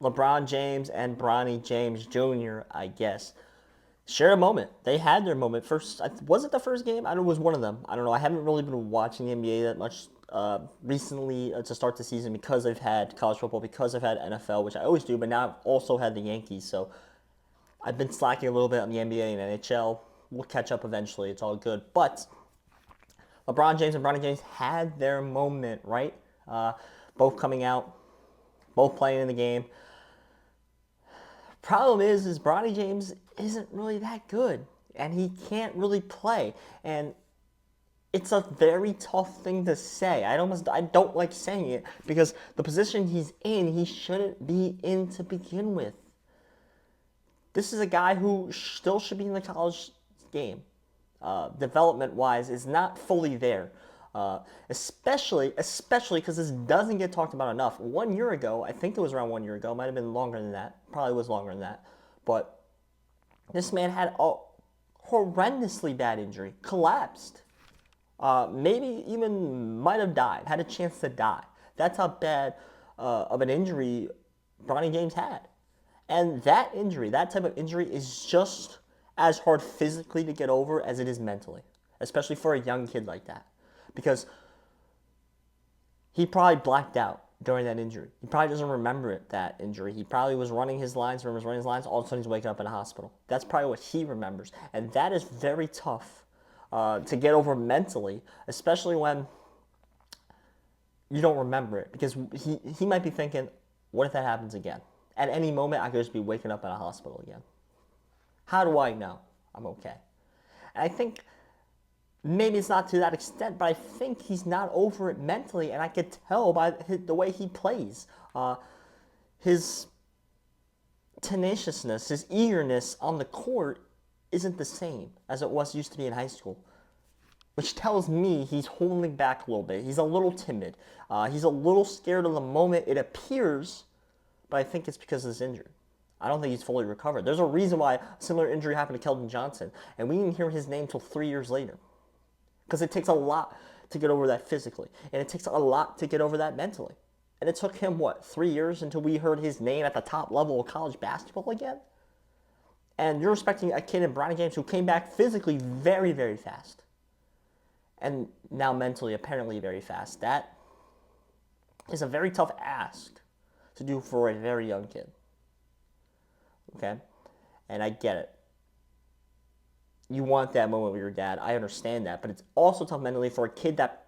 LeBron James and Bronny James Jr., I guess, share a moment. They had their moment. First, was it the first game? I don't know. It was one of them. I don't know. I haven't really been watching the NBA that much recently to start the season because I've had college football, because I've had NFL, which I always do, but now I've also had the Yankees. So I've been slacking a little bit on the NBA and NHL. We'll catch up eventually. It's all good. But LeBron James and Bronny James had their moment, right? Uh, both coming out, both playing in the game. Problem is Bronny James isn't really that good, and he can't really play. And it's a very tough thing to say. I don't like saying it because the position he's in, he shouldn't be in to begin with. This is a guy who still should be in the college game. Development wise, is not fully there. Especially because this doesn't get talked about enough. 1 year ago, I think it was around 1 year ago, might have been longer than that, probably was longer than that, but this man had a horrendously bad injury, collapsed, maybe even might have died, had a chance to die. That's how bad of an injury Bronny James had. And that injury, that type of injury, is just as hard physically to get over as it is mentally, especially for a young kid like that. Because he probably blacked out during that injury. He probably doesn't remember it, that injury. He probably was running his lines, all of a sudden he's waking up in a hospital. That's probably what he remembers. And that is very tough to get over mentally, especially when you don't remember it. Because he might be thinking, what if that happens again? At any moment, I could just be waking up in a hospital again. How do I know I'm okay? And I think maybe it's not to that extent, but I think he's not over it mentally, and I could tell by the way he plays. His tenaciousness, his eagerness on the court isn't the same as it used to be in high school, which tells me he's holding back a little bit. He's a little timid. He's a little scared of the moment, it appears, but I think it's because of this injury. I don't think he's fully recovered. There's a reason why a similar injury happened to Keldon Johnson, and we didn't hear his name until 3 years later. Because it takes a lot to get over that physically, and it takes a lot to get over that mentally. And it took him, 3 years until we heard his name at the top level of college basketball again? And you're respecting a kid in Bronny James who came back physically very, very fast. And now mentally, apparently, very fast. That is a very tough ask to do for a very young kid. Okay? And I get it. You want that moment with your dad. I understand that. But it's also tough mentally for a kid that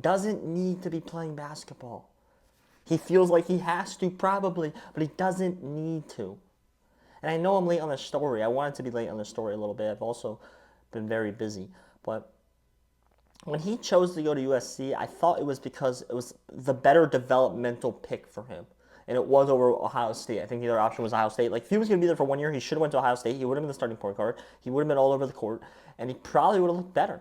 doesn't need to be playing basketball. He feels like he has to, probably, but he doesn't need to. And I know I'm late on the story. I wanted to be late on the story a little bit. I've also been very busy. But when he chose to go to USC, I thought it was because it was the better developmental pick for him. And it was over Ohio State. I think the other option was Ohio State. Like, if he was going to be there for 1 year, he should have went to Ohio State. He would have been the starting point guard. He would have been all over the court. And he probably would have looked better.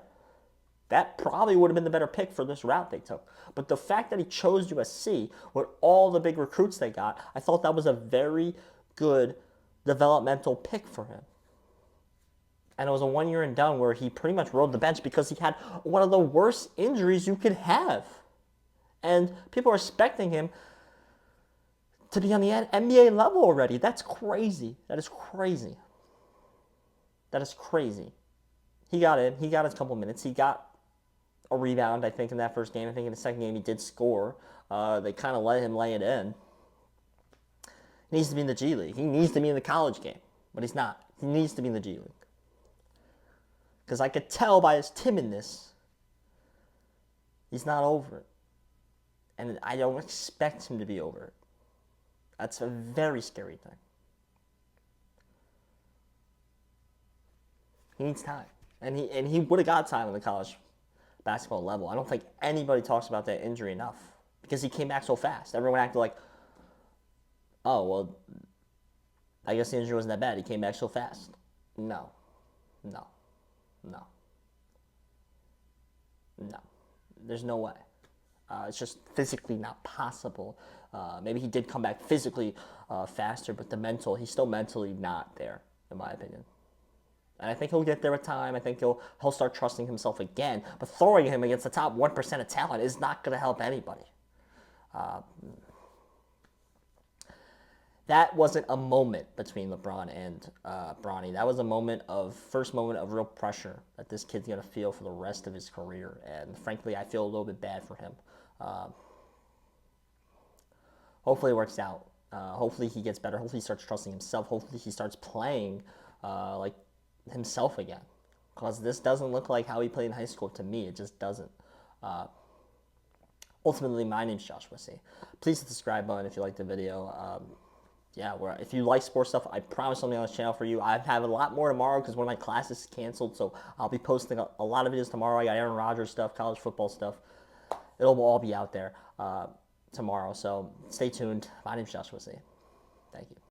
That probably would have been the better pick for this route they took. But the fact that he chose USC with all the big recruits they got, I thought that was a very good developmental pick for him. And it was a 1 year and done where he pretty much rode the bench because he had one of the worst injuries you could have. And people are expecting him to be on the NBA level already. That's crazy. That is crazy. That is crazy. He got in. He got his couple minutes. He got a rebound, I think, in that first game. I think in the second game he did score. They kind of let him lay it in. He needs to be in the G League. He needs to be in the college game. But he's not. He needs to be in the G League. Because I could tell by his timidness, he's not over it. And I don't expect him to be over it. That's a very scary thing. He needs time. And he would have got time on the college basketball level. I don't think anybody talks about that injury enough because he came back so fast. Everyone acted like, oh, well, I guess the injury wasn't that bad. He came back so fast. No. There's no way. It's just physically not possible. Maybe he did come back physically faster, but he's still mentally not there, in my opinion. And I think he'll get there with time. I think he'll start trusting himself again. But throwing him against the top 1% of talent is not going to help anybody. that wasn't a moment between LeBron and Bronny. That was a first moment of real pressure that this kid's gonna feel for the rest of his career. And frankly, I feel a little bit bad for him. Hopefully it works out. Hopefully he gets better. Hopefully he starts trusting himself. Hopefully he starts playing like himself again. Because this doesn't look like how he played in high school to me. It just doesn't. Ultimately, my name's Joshua C. Please hit the subscribe button if you liked the video. Yeah, if you like sports stuff, I promise something on this channel for you. I have a lot more tomorrow because one of my classes is canceled, so I'll be posting a lot of videos tomorrow. I got Aaron Rodgers stuff, college football stuff. It'll all be out there tomorrow, so stay tuned. My name's Joshua C. Thank you.